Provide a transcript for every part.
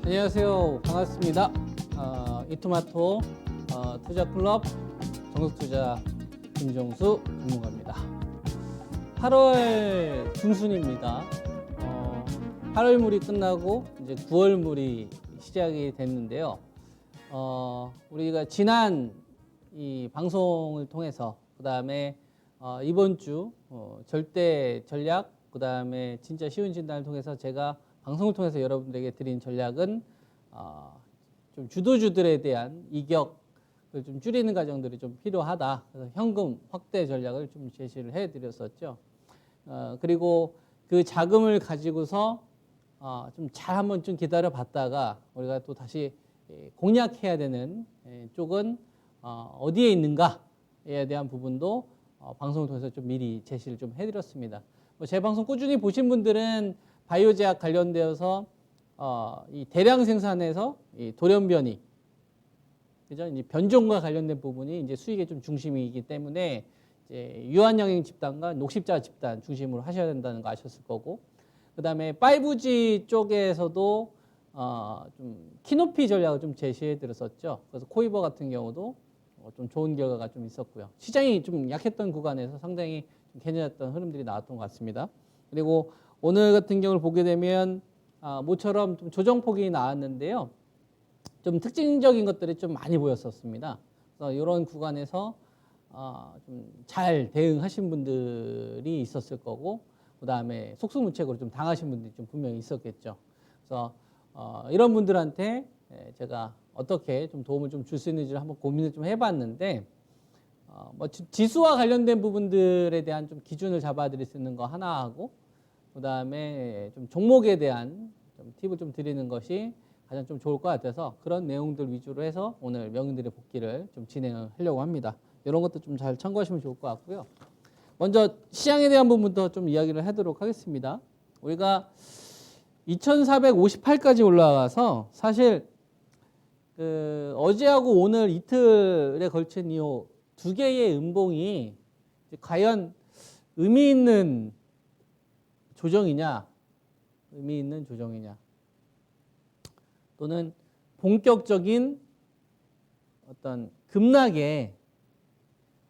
안녕하세요. 반갑습니다. 이토마토 투자클럽 정석투자 김정수 전문가입니다. 8월 중순입니다. 8월 물이 끝나고 이제 9월 물이 시작이 됐는데요. 우리가 지난 이 방송을 통해서 그다음에 이번 주 절대 전략 그다음에 진짜 쉬운 진단을 통해서 제가 방송을 통해서 여러분들에게 드린 전략은 좀 주도주들에 대한 이격을 좀 줄이는 과정들이 좀 필요하다. 그래서 현금 확대 전략을 좀 제시를 해드렸었죠. 그리고 그 자금을 가지고서 좀 잘 한번 좀 기다려 봤다가 우리가 또 다시 공략해야 되는 쪽은 어디에 있는가에 대한 부분도 방송을 통해서 좀 미리 제시를 좀 해드렸습니다. 제 방송 꾸준히 보신 분들은 바이오 제약 관련되어서 이 대량 생산에서 이 돌연변이, 그죠? 이제 변종과 관련된 부분이 이제 수익의 좀 중심이기 때문에 이제 유한영행 집단과 녹십자 집단 중심으로 하셔야 된다는 거 아셨을 거고, 그다음에 5G 쪽에서도 좀 키높이 전략을 좀 제시해 드렸었죠. 그래서 코이버 같은 경우도 좀 좋은 결과가 좀 있었고요. 시장이 좀 약했던 구간에서 상당히 좀 괜찮았던 흐름들이 나왔던 것 같습니다. 그리고 오늘 같은 경우를 보게 되면 모처럼 좀 조정폭이 나왔는데요. 좀 특징적인 것들이 좀 많이 보였었습니다. 그래서 이런 구간에서 좀 잘 대응하신 분들이 있었을 거고, 그 다음에 속수무책으로 좀 당하신 분들이 좀 분명히 있었겠죠. 그래서 이런 분들한테 제가 어떻게 좀 도움을 좀 줄 수 있는지를 한번 고민을 좀 해봤는데, 뭐 지수와 관련된 부분들에 대한 좀 기준을 잡아드릴 수 있는 거 하나 하고, 그 다음에 좀 종목에 대한 좀 팁을 좀 드리는 것이 가장 좀 좋을 것 같아서 그런 내용들 위주로 해서 오늘 명인들의 복귀를 좀 진행을 하려고 합니다. 이런 것도 좀 잘 참고하시면 좋을 것 같고요. 먼저 시장에 대한 부분부터 좀 이야기를 하도록 하겠습니다. 우리가 2458까지 올라가서 사실 어제하고 오늘 이틀에 걸친 이 두 개의 음봉이 과연 의미 있는 조정이냐, 의미 있는 조정이냐, 또는 본격적인 어떤 급락의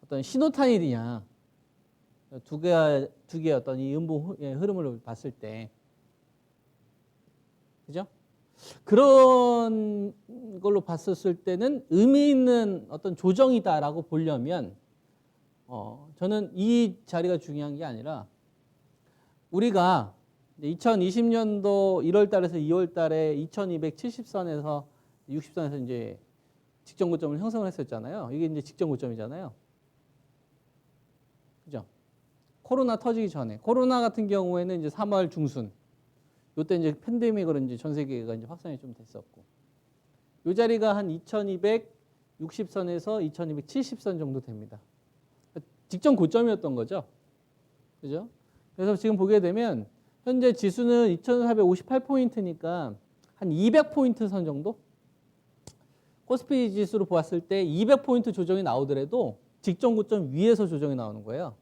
어떤 신호탄이냐, 두 개의 어떤 이 음봉의 흐름을 봤을 때, 그죠? 그런 걸로 봤었을 때는 의미 있는 어떤 조정이다라고 보려면, 저는 이 자리가 중요한 게 아니라 우리가 2020년도 1월 달에서 2월 달에 2270선에서 60선에서 이제 직전 고점을 형성을 했었잖아요. 이게 이제 직전 고점이잖아요. 그죠? 코로나 터지기 전에. 코로나 같은 경우에는 이제 3월 중순. 요때 이제 팬데믹으로 이제 전 세계가 이제 확산이 좀 됐었고. 요 자리가 한 2260선에서 2270선 정도 됩니다. 직전 고점이었던 거죠. 그죠? 그래서 지금 보게 되면 현재 지수는 2458포인트니까 한 200포인트 선 정도? 코스피 지수로 보았을 때 200포인트 조정이 나오더라도 직전 고점 위에서 조정이 나오는 거예요.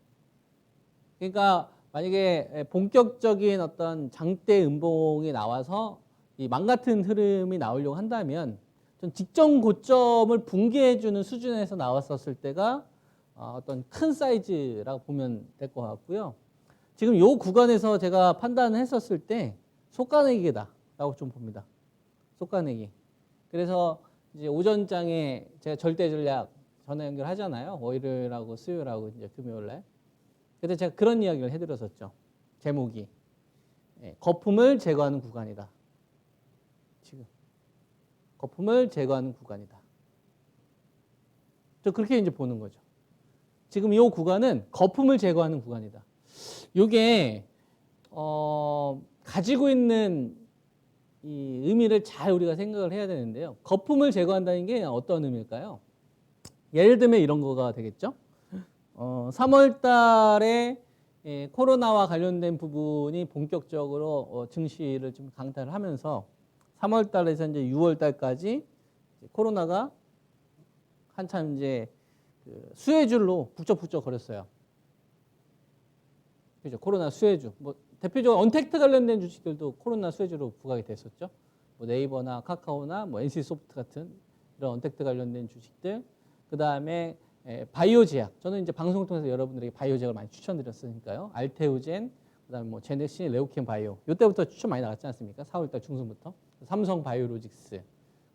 그러니까 만약에 본격적인 어떤 장대 음봉이 나와서 이 망같은 흐름이 나오려고 한다면 좀 직전 고점을 붕괴해주는 수준에서 나왔었을 때가 어떤 큰 사이즈라고 보면 될 것 같고요. 지금 이 구간에서 제가 판단을 했었을 때 속가내기다라고 좀 봅니다. 속가내기. 그래서 이제 오전장에 제가 절대 전략 전화 연결하잖아요. 월요일하고 수요일하고 이제 금요일날. 그때 제가 그런 이야기를 해드렸었죠. 제목이 거품을 제거하는 구간이다. 지금 거품을 제거하는 구간이다. 저 그렇게 이제 보는 거죠. 지금 이 구간은 거품을 제거하는 구간이다. 이게 가지고 있는 이 의미를 잘 우리가 생각을 해야 되는데요. 거품을 제거한다는 게 어떤 의미일까요? 예를 들면 이런 거가 되겠죠. 3월 달에 코로나와 관련된 부분이 본격적으로 증시를 좀 강타를 하면서 3월 달에서 이제 6월 달까지 코로나가 한참 이제 수혜줄로 북적북적 거렸어요. 그죠? 코로나 수혜주. 뭐 대표적으로 언택트 관련된 주식들도 코로나 수혜주로 부각이 됐었죠. 뭐 네이버나 카카오나 뭐 NC소프트 같은 이런 언택트 관련된 주식들, 그 다음에 바이오 제약. 저는 이제 방송을 통해서 여러분들에게 바이오 제약을 많이 추천드렸으니까요. 알테오젠, 그다음에 뭐 제넥시, 레오켄 바이오. 이때부터 추천 많이 나갔지 않습니까? 4월달 중순부터. 삼성 바이오로직스,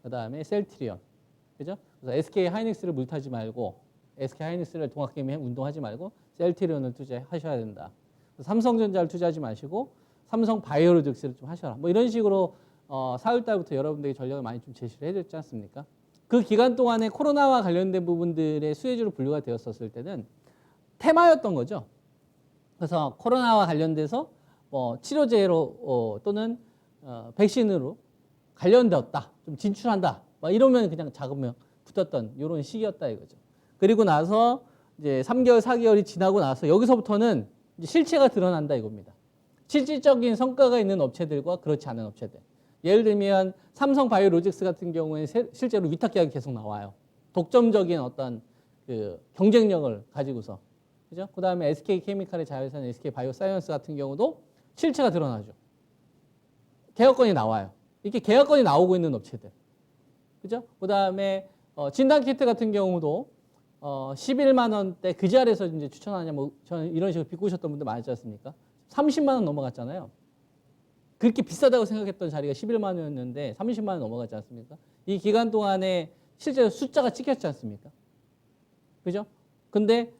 그다음에 셀트리온, 그죠? 그래서 SK 하이닉스를 물타지 말고, SK 하이닉스를 동학개미 운동하지 말고 셀트리온을 투자하셔야 된다. 삼성전자를 투자하지 마시고 삼성 바이오로직스를 좀 하셔라. 뭐 이런 식으로 4월달부터 여러분들에게 전략을 많이 좀 제시를 해줬지 않습니까? 그 기간 동안에 코로나와 관련된 부분들의 수혜주로 분류가 되었었을 때는 테마였던 거죠. 그래서 코로나와 관련돼서 뭐 치료제로 또는 백신으로 관련되었다, 좀 진출한다, 막 이러면 그냥 자금이 붙었던 이런 시기였다 이거죠. 그리고 나서 이제 3개월, 4개월이 지나고 나서 여기서부터는 이제 실체가 드러난다 이겁니다. 실질적인 성과가 있는 업체들과 그렇지 않은 업체들. 예를 들면 삼성 바이오로직스 같은 경우에 실제로 위탁 계약이 계속 나와요. 독점적인 어떤 그 경쟁력을 가지고서. 그죠? 그 다음에 SK 케미칼의 자회사 SK 바이오사이언스 같은 경우도 실체가 드러나죠. 계약건이 나와요. 이렇게 계약건이 나오고 있는 업체들. 그죠? 그 다음에 진단키트 같은 경우도 11만 원대 그 자리에서 이제 추천하냐, 뭐 저는 이런 식으로 비꼬셨던 분들 많았지 않습니까? 30만 원 넘어갔잖아요. 그렇게 비싸다고 생각했던 자리가 11만 원이었는데 30만 원 넘어갔지 않습니까? 이 기간 동안에 실제로 숫자가 찍혔지 않습니까? 그죠? 근데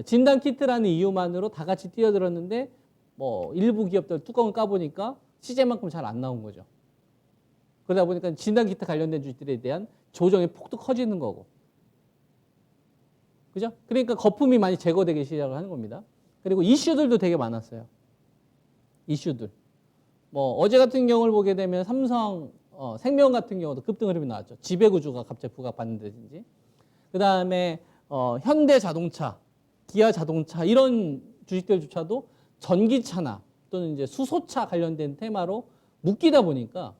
진단키트라는 이유만으로 다 같이 뛰어들었는데 뭐 일부 기업들 뚜껑을 까보니까 시제만큼 잘 안 나온 거죠. 그러다 보니까 진단키트 관련된 주식들에 대한 조정의 폭도 커지는 거고. 그죠? 그러니까 거품이 많이 제거되기 시작을 하는 겁니다. 그리고 이슈들도 되게 많았어요. 이슈들. 뭐 어제 같은 경우를 보게 되면 삼성 생명 같은 경우도 급등 흐름이 나왔죠. 지배구조가 갑자기 부각받는다든지. 그 다음에 현대자동차, 기아자동차 이런 주식들조차도 전기차나 또는 이제 수소차 관련된 테마로 묶이다 보니까,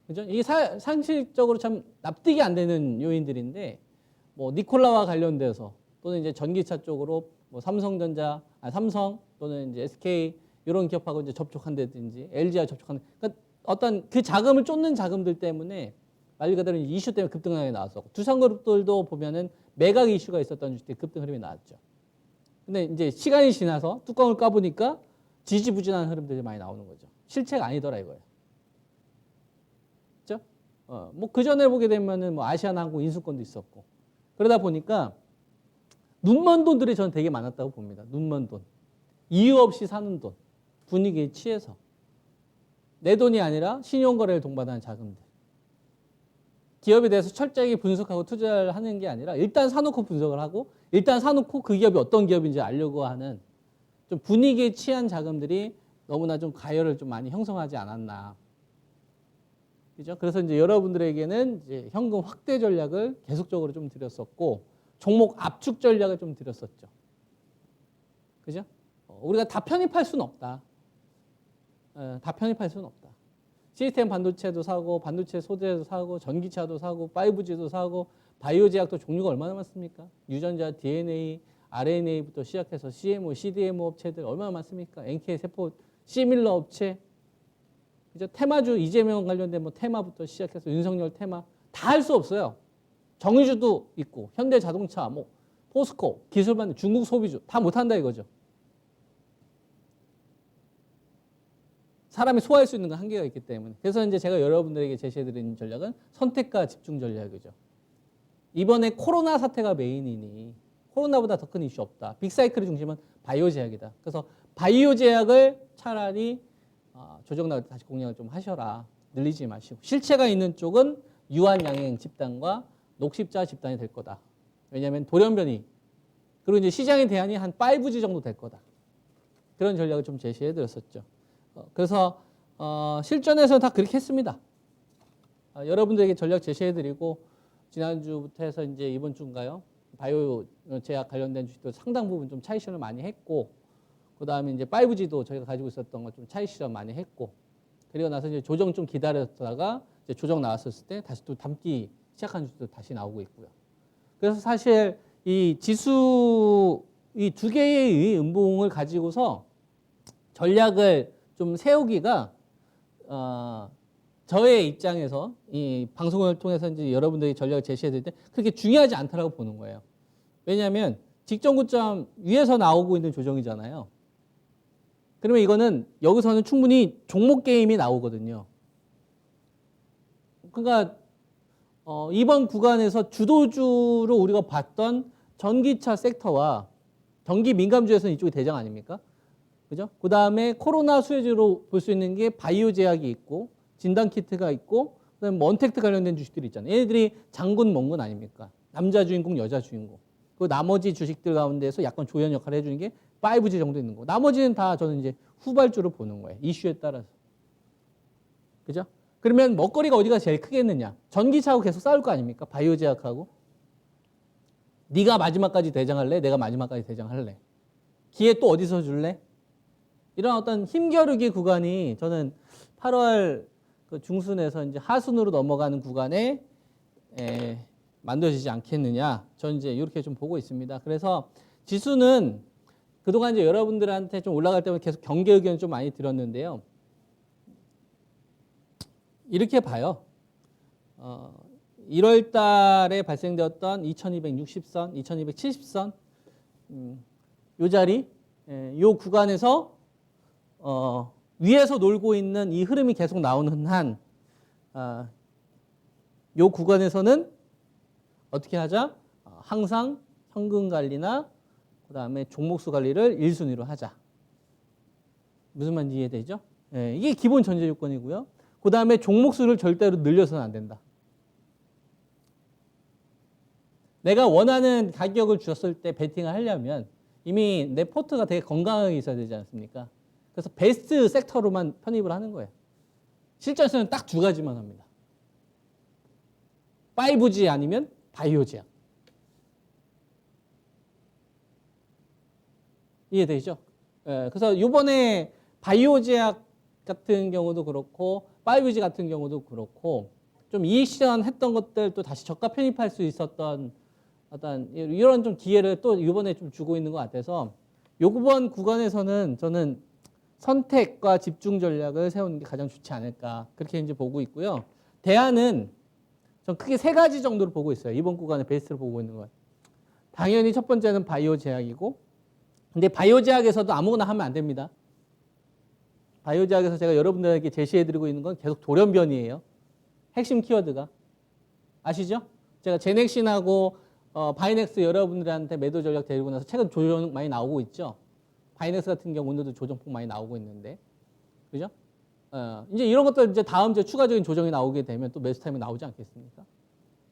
그죠? 이게 상식적으로 참 납득이 안 되는 요인들인데, 뭐 니콜라와 관련돼서 또는 이제 전기차 쪽으로 뭐 삼성 또는 이제 SK 이런 기업하고 이제 접촉한다든지 LG와 접촉하는, 그러니까 어떤 그 자금을 쫓는 자금들 때문에 말 그대로 이슈 때문에 급등하게 나왔었고, 두산그룹들도 보면은 매각 이슈가 있었던 주식들이 급등 흐름이 나왔죠. 근데 이제 시간이 지나서 뚜껑을 까보니까 지지부진한 흐름들이 많이 나오는 거죠. 실체가 아니더라 이거예요. 그렇죠? 뭐 그 전에 보게 되면은 뭐 아시아나항공 인수권도 있었고, 그러다 보니까 눈먼 돈들이 저는 되게 많았다고 봅니다. 눈먼 돈, 이유 없이 사는 돈, 분위기에 취해서 내 돈이 아니라 신용거래를 동반하는 자금들. 기업에 대해서 철저하게 분석하고 투자를 하는 게 아니라 일단 사놓고 분석을 하고 일단 사놓고 그 기업이 어떤 기업인지 알려고 하는 좀 분위기에 취한 자금들이 너무나 좀 가열을 좀 많이 형성하지 않았나. 그죠? 그래서 이제 여러분들에게는 이제 현금 확대 전략을 계속적으로 좀 드렸었고, 종목 압축 전략을 좀 드렸었죠. 그죠? 우리가 다 편입할 수는 없다. 다 편입할 수는 없다. 시스템 반도체도 사고, 반도체 소재도 사고, 전기차도 사고, 5G도 사고, 바이오 제약도 종류가 얼마나 많습니까? 유전자, DNA, RNA부터 시작해서 CMO, CDMO 업체들 얼마나 많습니까? NK 세포, 시밀러 업체, 그죠? 테마주, 이재명 관련된 뭐 테마부터 시작해서 윤석열 테마 다 할 수 없어요. 정유주도 있고, 현대자동차, 뭐 포스코, 기술반, 중국 소비주 다 못한다 이거죠. 사람이 소화할 수 있는 건 한계가 있기 때문에. 그래서 이제 제가 여러분들에게 제시해드리는 전략은 선택과 집중 전략이죠. 이번에 코로나 사태가 메인이니 코로나보다 더 큰 이슈 없다. 빅사이클의 중심은 바이오 제약이다. 그래서 바이오 제약을 차라리 조정 나올 때 다시 공략을 좀 하셔라. 늘리지 마시고. 실체가 있는 쪽은 유한양행 집단과 녹십자 집단이 될 거다. 왜냐하면 돌연변이, 그리고 이제 시장의 대안이 한 5G 정도 될 거다. 그런 전략을 좀 제시해드렸었죠. 그래서 실전에서 다 그렇게 했습니다. 여러분들에게 전략 제시해드리고, 지난주부터 해서 이제 이번 주인가요? 바이오 제약 관련된 주식도 상당 부분 좀 차익 실현 많이 했고, 그 다음에 이제 5G도 저희가 가지고 있었던 거 좀 차익 실현 많이 했고, 그리고 나서 이제 조정 좀 기다렸다가 이제 조정 나왔었을 때 다시 또 담기 시작한 주식도 다시 나오고 있고요. 그래서 사실 이 지수 이 두 개의 음봉을 가지고서 전략을 좀 세우기가 저의 입장에서 이 방송을 통해서 이제 여러분들이 전략을 제시해 드릴 때 그렇게 중요하지 않다라고 보는 거예요. 왜냐하면 직전 고점 위에서 나오고 있는 조정이잖아요. 그러면 이거는 여기서는 충분히 종목 게임이 나오거든요. 그러니까 이번 구간에서 주도주로 우리가 봤던 전기차 섹터와 경기 민감주에서는 이쪽이 대장 아닙니까? 그죠? 그 다음에 코로나 수혜주로 볼 수 있는 게 바이오 제약이 있고 진단키트가 있고 그다음에 뭐 언택트 관련된 주식들이 있잖아요. 얘네들이 장군 몽군 아닙니까? 남자 주인공, 여자 주인공. 그 나머지 주식들 가운데서 약간 조연 역할을 해주는 게 5G 정도 있는 거. 나머지는 다 저는 이제 후발주로 보는 거예요. 이슈에 따라서. 그죠? 그러면 먹거리가 어디가 제일 크겠느냐? 전기차하고 계속 싸울 거 아닙니까? 바이오 제약하고. 네가 마지막까지 대장할래? 내가 마지막까지 대장할래? 기회 또 어디서 줄래? 이런 어떤 힘겨루기 구간이 저는 8월 그 중순에서 이제 하순으로 넘어가는 구간에 만들어지지 않겠느냐. 저는 이제 이렇게 좀 보고 있습니다. 그래서 지수는 그동안 이제 여러분들한테 좀 올라갈 때마다 계속 경계 의견을 좀 많이 들었는데요. 이렇게 봐요. 1월 달에 발생되었던 2260선, 2270선, 요 자리, 요 구간에서 위에서 놀고 있는 이 흐름이 계속 나오는 한, 요 구간에서는 어떻게 하자? 항상 현금 관리나 그 다음에 종목수 관리를 1순위로 하자. 무슨 말인지 이해되죠? 이게 기본 전제 조건이고요. 그 다음에 종목수를 절대로 늘려서는 안 된다. 내가 원하는 가격을 주었을 때 베팅을 하려면 이미 내 포트가 되게 건강하게 있어야 되지 않습니까? 그래서 베스트 섹터로만 편입을 하는 거예요. 실전에서는 딱 두 가지만 합니다. 5G 아니면 바이오 제약. 이해되시죠? 그래서 이번에 바이오 제약 같은 경우도 그렇고 5G 같은 경우도 그렇고 좀 이익 실현했던 것들 또 다시 저가 편입할 수 있었던 어떤 이런 좀 기회를 또 이번에 좀 주고 있는 것 같아서 요번 구간에서는 저는 선택과 집중 전략을 세우는 게 가장 좋지 않을까 그렇게 이제 보고 있고요. 대안은 전 크게 세 가지 정도로 보고 있어요. 이번 구간의 베이스를 보고 있는 거예요. 당연히 첫 번째는 바이오 제약이고, 근데 바이오 제약에서도 아무거나 하면 안 됩니다. 바이오 제약에서 제가 여러분들에게 제시해드리고 있는 건 계속 돌연변이에요. 핵심 키워드가 아시죠? 제가 제넥신하고 바이넥스 여러분들한테 매도 전략 데리고 나서 최근 조정 많이 나오고 있죠. 바이넥스 같은 경우 오늘도 조정폭 많이 나오고 있는데, 그죠? 이제 이런 것들 이제 다음 주에 추가적인 조정이 나오게 되면 또 매수 타임이 나오지 않겠습니까?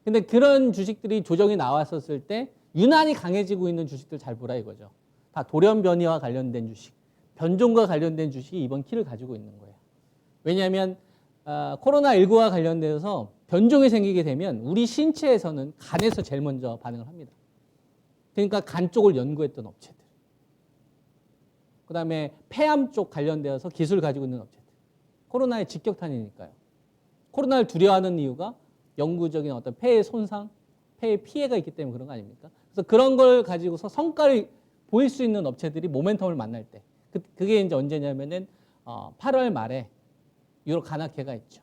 근데 그런 주식들이 조정이 나왔었을 때 유난히 강해지고 있는 주식들 잘 보라 이거죠. 다 돌연변이와 관련된 주식, 변종과 관련된 주식이 이번 키를 가지고 있는 거예요. 왜냐하면 코로나19와 관련돼서 변종이 생기게 되면 우리 신체에서는 간에서 제일 먼저 반응을 합니다. 그러니까 간 쪽을 연구했던 업체들. 그 다음에 폐암 쪽 관련되어서 기술을 가지고 있는 업체들. 코로나의 직격탄이니까요. 코로나를 두려워하는 이유가 영구적인 어떤 폐의 손상, 폐의 피해가 있기 때문에 그런 거 아닙니까? 그래서 그런 걸 가지고서 성과를 보일 수 있는 업체들이 모멘텀을 만날 때. 그게 이제 언제냐면은 8월 말에 유로 간악회가 있죠.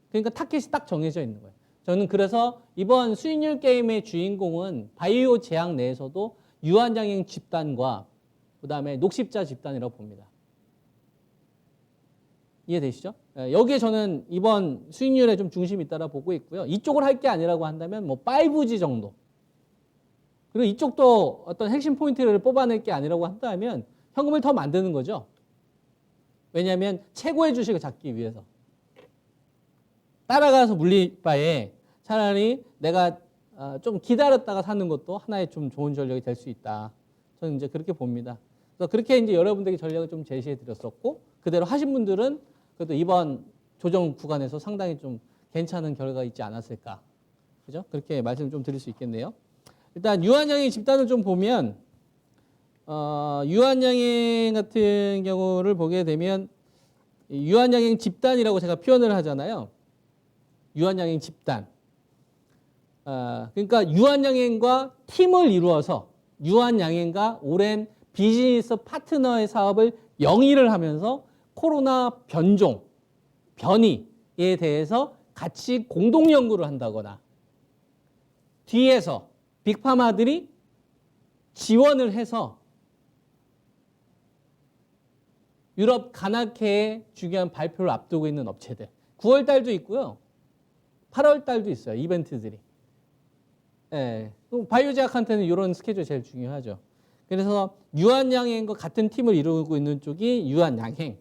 그러니까 타켓이 딱 정해져 있는 거예요. 저는 그래서 이번 수익률 게임의 주인공은 바이오 제약 내에서도 유한양행 집단과 그 다음에 녹십자 집단이라고 봅니다. 이해되시죠? 여기에 저는 이번 수익률에 좀 중심이 있다고 보고 있고요. 이쪽을 할 게 아니라고 한다면 뭐 5G 정도. 그리고 이쪽도 어떤 핵심 포인트를 뽑아낼 게 아니라고 한다면 현금을 더 만드는 거죠. 왜냐하면 최고의 주식을 잡기 위해서. 따라가서 물릴 바에 차라리 내가 좀 기다렸다가 사는 것도 하나의 좀 좋은 전략이 될 수 있다. 저는 이제 그렇게 봅니다. 그래서 그렇게 이제 여러분들에게 전략을 좀 제시해 드렸었고, 그대로 하신 분들은 그래도 이번 조정 구간에서 상당히 좀 괜찮은 결과가 있지 않았을까. 그죠? 그렇게 말씀을 좀 드릴 수 있겠네요. 일단 유한양행 집단을 좀 보면, 유한양행 같은 경우를 보게 되면, 유한양행 집단이라고 제가 표현을 하잖아요. 유한양행 집단. 그러니까 유한양행과 팀을 이루어서 유한양행과 오랜 비즈니스 파트너의 사업을 영위를 하면서 코로나 변종, 변이 대해서 같이 공동 연구를 한다거나 뒤에서 빅파마들이 지원을 해서 유럽 간악회의 중요한 발표를 앞두고 있는 업체들 9월 달도 있고요. 8월 달도 있어요. 이벤트들이. 예. 바이오 제약한테는 이런 스케줄이 제일 중요하죠. 그래서 유한양행과 같은 팀을 이루고 있는 쪽이 유한양행.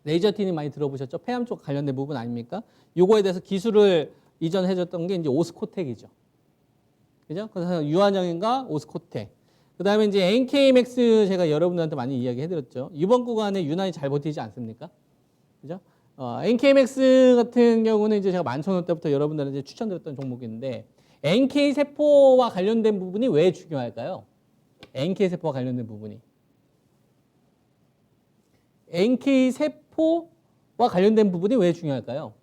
레이저틴이 많이 들어보셨죠? 폐암 쪽 관련된 부분 아닙니까? 요거에 대해서 기술을 이전해줬던 게 이제 오스코텍이죠. 그죠? 그래서 유한양행과 오스코텍. 그 다음에 이제 NK맥스 제가 여러분들한테 많이 이야기 해드렸죠. 이번 구간에 유난히 잘 버티지 않습니까? 그죠? NK맥스 같은 경우는 이제 제가 11,000원 때부터 여러분들한테 추천드렸던 종목인데 NK 세포와 관련된 부분이 왜 중요할까요? NK 세포와 관련된 부분이. NK 세포와 관련된 부분이 왜 중요할까요?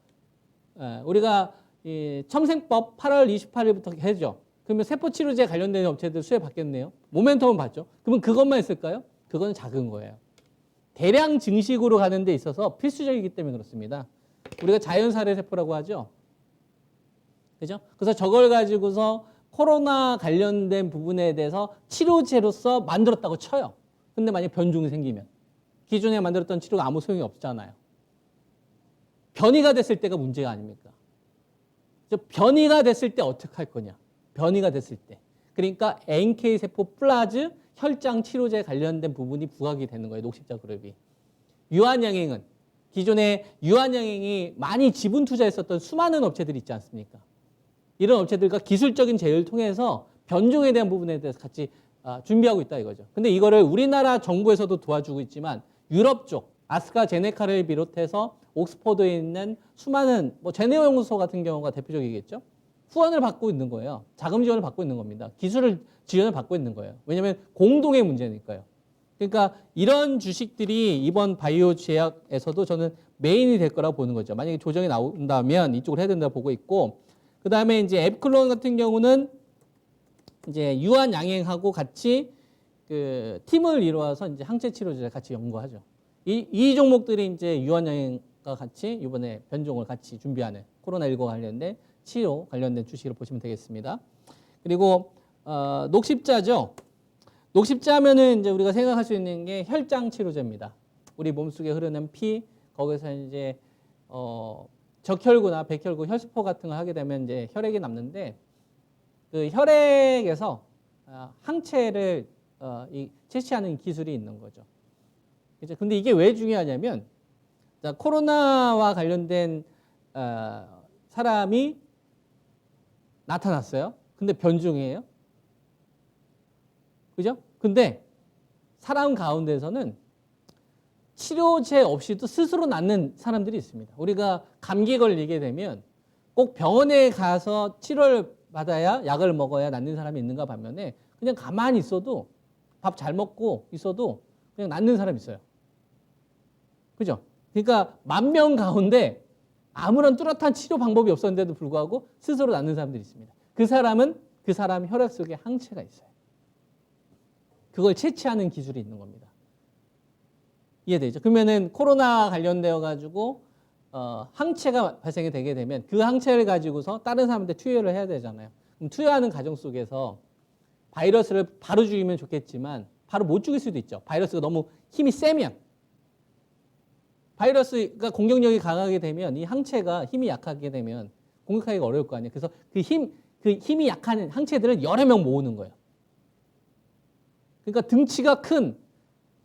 우리가 이 첨생법 8월 28일부터 해죠. 그러면 세포치료제 관련된 업체들 수혜 받겠네요. 모멘텀은 받죠. 그러면 그것만 있을까요? 그건 작은 거예요. 대량 증식으로 가는 데 있어서 필수적이기 때문에 그렇습니다. 우리가 자연사례 세포라고 하죠. 그죠? 그래서 저걸 가지고서 코로나 관련된 부분에 대해서 치료제로서 만들었다고 쳐요. 근데 만약 변종이 생기면 기존에 만들었던 치료가 아무 소용이 없잖아요. 변이가 됐을 때가 문제가 아닙니까? 변이가 됐을 때 어떻게 할 거냐? 변이가 됐을 때. 그러니까 NK세포 플라즈 혈장 치료제 관련된 부분이 부각이 되는 거예요. 녹십자 그룹이. 유한양행은 기존에 유한양행이 많이 지분 투자했었던 수많은 업체들이 있지 않습니까? 이런 업체들과 기술적인 제휴를 통해서 변종에 대한 부분에 대해서 같이 준비하고 있다 이거죠. 근데 이거를 우리나라 정부에서도 도와주고 있지만 유럽 쪽 아스트라제네카를 비롯해서 옥스퍼드에 있는 수많은 제네오 연구소 같은 경우가 대표적이겠죠. 후원을 받고 있는 거예요. 자금 지원을 받고 있는 겁니다. 기술을 지원을 받고 있는 거예요. 왜냐하면 공동의 문제니까요. 그러니까 이런 주식들이 이번 바이오 제약에서도 저는 메인이 될 거라고 보는 거죠. 만약에 조정이 나온다면 이쪽으로 해야 된다고 보고 있고, 그 다음에 이제 앱클론 같은 경우는 이제 유한양행하고 같이 그 팀을 이루어서 이제 항체 치료제를 같이 연구하죠. 이 종목들이 이제 유한양행과 같이 이번에 변종을 같이 준비하는 코로나19 관련된 치료 관련된 주식으로 보시면 되겠습니다. 그리고 녹십자죠. 녹십자 하면은 이제 우리가 생각할 수 있는 게 혈장 치료제입니다. 우리 몸속에 흐르는 피, 거기서 이제 적혈구나 백혈구, 혈스포 같은 걸 하게 되면 이제 혈액이 남는데 그 혈액에서 항체를 채취하는 기술이 있는 거죠. 그죠? 근데 이게 왜 중요하냐면 코로나와 관련된 사람이 나타났어요. 근데 변종이에요. 그죠? 근데 사람 가운데서는 치료제 없이도 스스로 낫는 사람들이 있습니다. 우리가 감기 걸리게 되면 꼭 병원에 가서 치료를 받아야 약을 먹어야 낫는 사람이 있는가 반면에 그냥 가만히 있어도 밥 잘 먹고 있어도 그냥 낫는 사람이 있어요. 그죠? 그러니까 10,000명 가운데 아무런 뚜렷한 치료 방법이 없었는데도 불구하고 스스로 낫는 사람들이 있습니다. 그 사람은 그 사람 혈액 속에 항체가 있어요. 그걸 채취하는 기술이 있는 겁니다. 이해되죠? 그러면은 코로나 관련되어 가지고 항체가 발생이 되게 되면 그 항체를 가지고서 다른 사람한테 투여를 해야 되잖아요. 그럼 투여하는 과정 속에서 바이러스를 바로 죽이면 좋겠지만 바로 못 죽일 수도 있죠. 바이러스가 너무 힘이 세면. 바이러스가 공격력이 강하게 되면 이 항체가 힘이 약하게 되면 공격하기가 어려울 거 아니에요. 그래서 그 힘이 약한 항체들을 여러 명 모으는 거예요. 그러니까 등치가 큰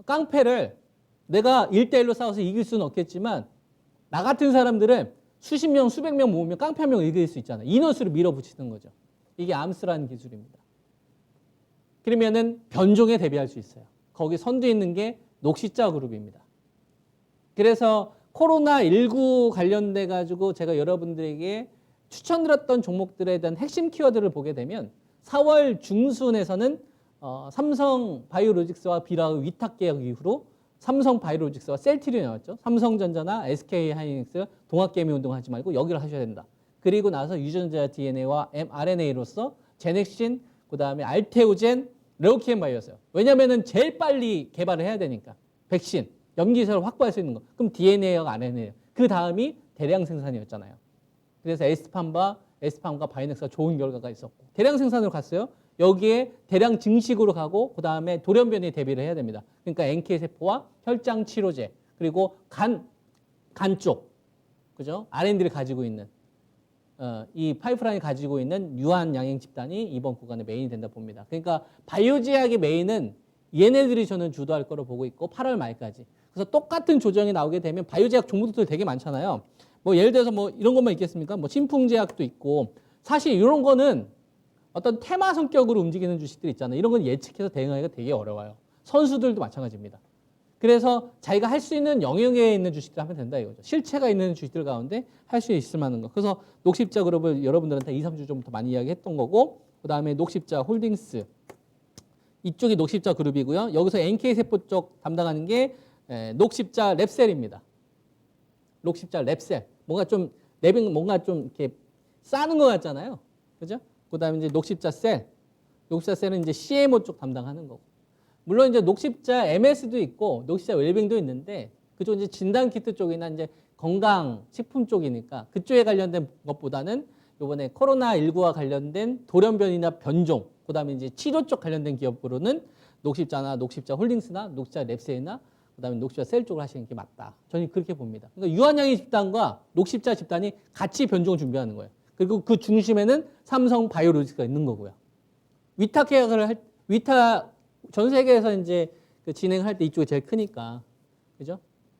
깡패를 내가 1대1로 싸워서 이길 수는 없겠지만 나 같은 사람들은 수십 명, 수백 명 모으면 깡패 한 명을 이길 수 있잖아요. 인원수를 밀어붙이는 거죠. 이게 암스라는 기술입니다. 그러면은 변종에 대비할 수 있어요. 거기 선두에 있는 게 녹십자 그룹입니다. 그래서 코로나19 관련돼 가지고 제가 여러분들에게 추천드렸던 종목들에 대한 핵심 키워드를 보게 되면 4월 중순에서는 삼성 바이오로직스와 비라의 위탁 계약 이후로 삼성 바이오로직스와 셀트리온이 나왔죠. 삼성전자나 SK 하이닉스 동학개미 운동하지 말고 여기를 하셔야 된다. 그리고 나서 유전자 DNA와 mRNA로서 제넥신, 그다음에 알테오젠, 레오키엠 바이오였어요. 왜냐면은 제일 빨리 개발을 해야 되니까. 백신, 염기세를 확보할 수 있는 거. 그럼 DNA와 RNA예요. 그 다음이 대량 생산이었잖아요. 그래서 에스팜과 바이넥스가 좋은 결과가 있었고 대량 생산으로 갔어요. 여기에 대량 증식으로 가고 그 다음에 돌연변이에 대비를 해야 됩니다. 그러니까 NK 세포와 혈장 치료제 그리고 간 쪽, 그죠? R&D를 가지고 있는 이 파이프라인이 가지고 있는 유한 양행 집단이 이번 구간의 메인이 된다 봅니다. 그러니까 바이오제약의 메인은 얘네들이 저는 주도할 거로 보고 있고 8월 말까지. 그래서 똑같은 조정이 나오게 되면 바이오제약 종목들 되게 많잖아요. 뭐 예를 들어서 뭐 이런 것만 있겠습니까? 뭐 신풍제약도 있고 사실 이런 거는 어떤 테마 성격으로 움직이는 주식들 있잖아요. 이런 건 예측해서 대응하기가 되게 어려워요. 선수들도 마찬가지입니다. 그래서 자기가 할 수 있는 영역에 있는 주식들 하면 된다 이거죠. 실체가 있는 주식들 가운데 할 수 있을 만한 거. 그래서 녹십자 그룹을 여러분들한테 2, 3주 전부터 많이 이야기했던 거고 그 다음에 녹십자 홀딩스 이쪽이 녹십자 그룹이고요. 여기서 NK세포 쪽 담당하는 게 녹십자 랩셀입니다. 녹십자 랩셀. 뭔가 좀 랩은 뭔가 좀 이렇게 싸는 것 같잖아요. 그죠? 그 다음에 이제 녹십자 셀. 녹십자 셀은 이제 CMO 쪽 담당하는 거고. 물론 이제 녹십자 MS도 있고 녹십자 웰빙도 있는데 그쪽 이제 진단 키트 쪽이나 이제 건강 식품 쪽이니까 그쪽에 관련된 것보다는 이번에 코로나19와 관련된 돌연변이나 변종, 그다음에 이제 치료 쪽 관련된 기업으로는 녹십자나 녹십자 홀딩스나 녹십자 랩셀이나 그다음에 녹십자 셀 쪽을 하시는 게 맞다. 저는 그렇게 봅니다. 그러니까 유한양의 집단과 녹십자 집단이 같이 변종을 준비하는 거예요. 그리고 그 중심에는 삼성 바이오로직스가 있는 거고요. 위탁 계약을 위탁 전 세계에서 이제 그 진행을 할 때 이쪽이 제일 크니까, 그죠?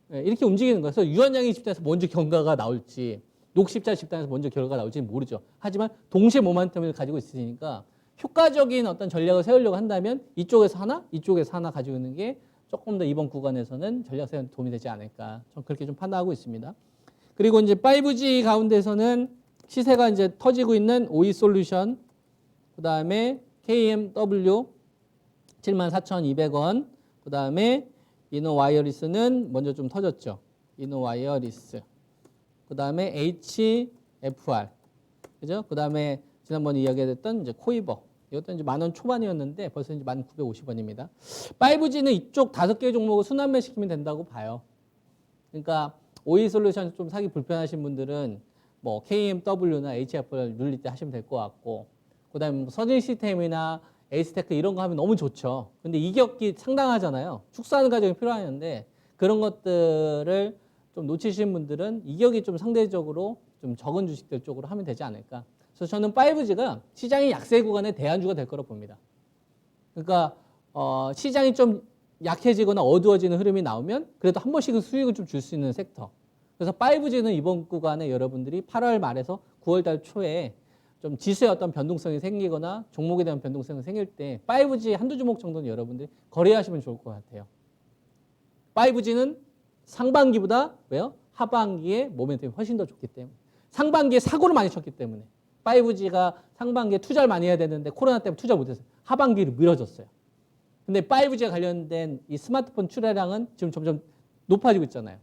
네, 이렇게 움직이는 거예요. 그래서 유한양의 집단에서 먼저 경과가 나올지, 녹십자 집단에서 먼저 결과가 나올지는 모르죠. 하지만 동시에 모멘텀을 가지고 있으니까 효과적인 어떤 전략을 세우려고 한다면 이쪽에서 하나, 이쪽에서 하나 가지고 있는 게 조금 더 이번 구간에서는 전략 세우는 데 도움이 되지 않을까. 저는 그렇게 좀 판단하고 있습니다. 그리고 이제 5G 가운데서는 시세가 이제 터지고 있는 오이솔루션, 그 다음에 KMW 74,200원. 그 다음에 이노와이어리스는 먼저 좀 터졌죠. 이노와이어리스. 그 다음에 HFR. 그죠? 그 다음에 지난번에 이야기했던 이제 코이버. 이것도 이제 10,000원 초반이었는데 벌써 이제 1,950원입니다. 5G는 이쪽 5개 종목을 순환매 시키면 된다고 봐요. 그러니까 오이솔루션 좀 사기 불편하신 분들은 뭐 KMW나 HFR 눌릴 때 하시면 될 것 같고, 그 다음에 뭐 서진 시스템이나 에이스테크 이런 거 하면 너무 좋죠. 근데 이격이 상당하잖아요. 축소하는 과정이 필요하는데 그런 것들을 좀 놓치신 분들은 이격이 좀 상대적으로 좀 적은 주식들 쪽으로 하면 되지 않을까. 그래서 저는 5G가 시장의 약세 구간의 대안주가 될 거라고 봅니다. 그러니까 시장이 좀 약해지거나 어두워지는 흐름이 나오면 그래도 한 번씩은 수익을 좀 줄 수 있는 섹터. 그래서 5G는 이번 구간에 여러분들이 8월 말에서 9월 달 초에 좀 지수의 어떤 변동성이 생기거나 종목에 대한 변동성이 생길 때 5G 한두 종목 정도는 여러분들이 거래하시면 좋을 것 같아요. 5G는 상반기보다 왜요? 하반기에 모멘텀이 훨씬 더 좋기 때문에. 상반기에 사고를 많이 쳤기 때문에. 5G가 상반기에 투자를 많이 해야 되는데 코로나 때문에 투자 못했어요. 하반기로 미뤄졌어요. 근데 5G에 관련된 이 스마트폰 출하량은 지금 점점 높아지고 있잖아요.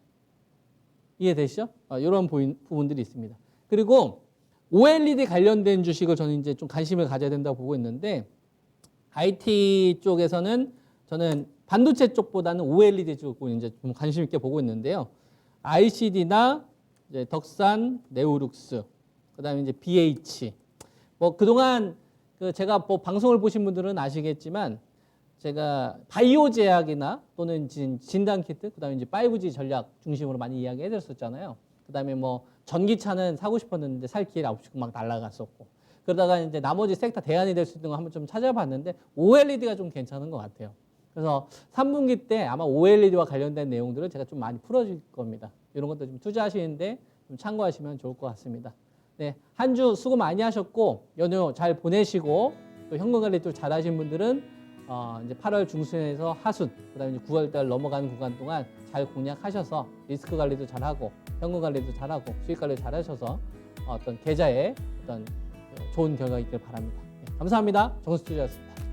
이해되시죠? 이런 부분들이 있습니다. 그리고 OLED 관련된 주식을 저는 이제 좀 관심을 가져야 된다고 보고 있는데 IT 쪽에서는 저는 반도체 쪽보다는 OLED 쪽을 이제 좀 관심 있게 보고 있는데요. ICD나 이제 덕산, 네오룩스, 그다음에 이제 BH. 뭐 그동안 제가 뭐 방송을 보신 분들은 아시겠지만 제가 바이오 제약이나 또는 진단 키트, 그다음에 이제 5G 전략 중심으로 많이 이야기해 드렸었잖아요. 그다음에 뭐 전기차는 사고 싶었는데 살 기회를 없이 막 날아갔었고, 그러다가 이제 나머지 섹터 대안이 될 수 있는 거 한번 좀 찾아봤는데 OLED가 좀 괜찮은 것 같아요. 그래서 3분기 때 아마 OLED와 관련된 내용들을 제가 좀 많이 풀어줄 겁니다. 이런 것도 좀 투자하시는데 좀 참고하시면 좋을 것 같습니다. 네, 한 주 수고 많이 하셨고 연휴 잘 보내시고 또 현금 관리 또 잘하신 분들은 이제 8월 중순에서 하순, 그다음에 이제 9월 달 넘어가는 구간 동안 잘 공략하셔서 리스크 관리도 잘하고 현금 관리도 잘하고 수익 관리도 잘하셔서 어떤 계좌에 어떤 좋은 결과 있길 바랍니다. 네, 감사합니다. 정수투자였습니다.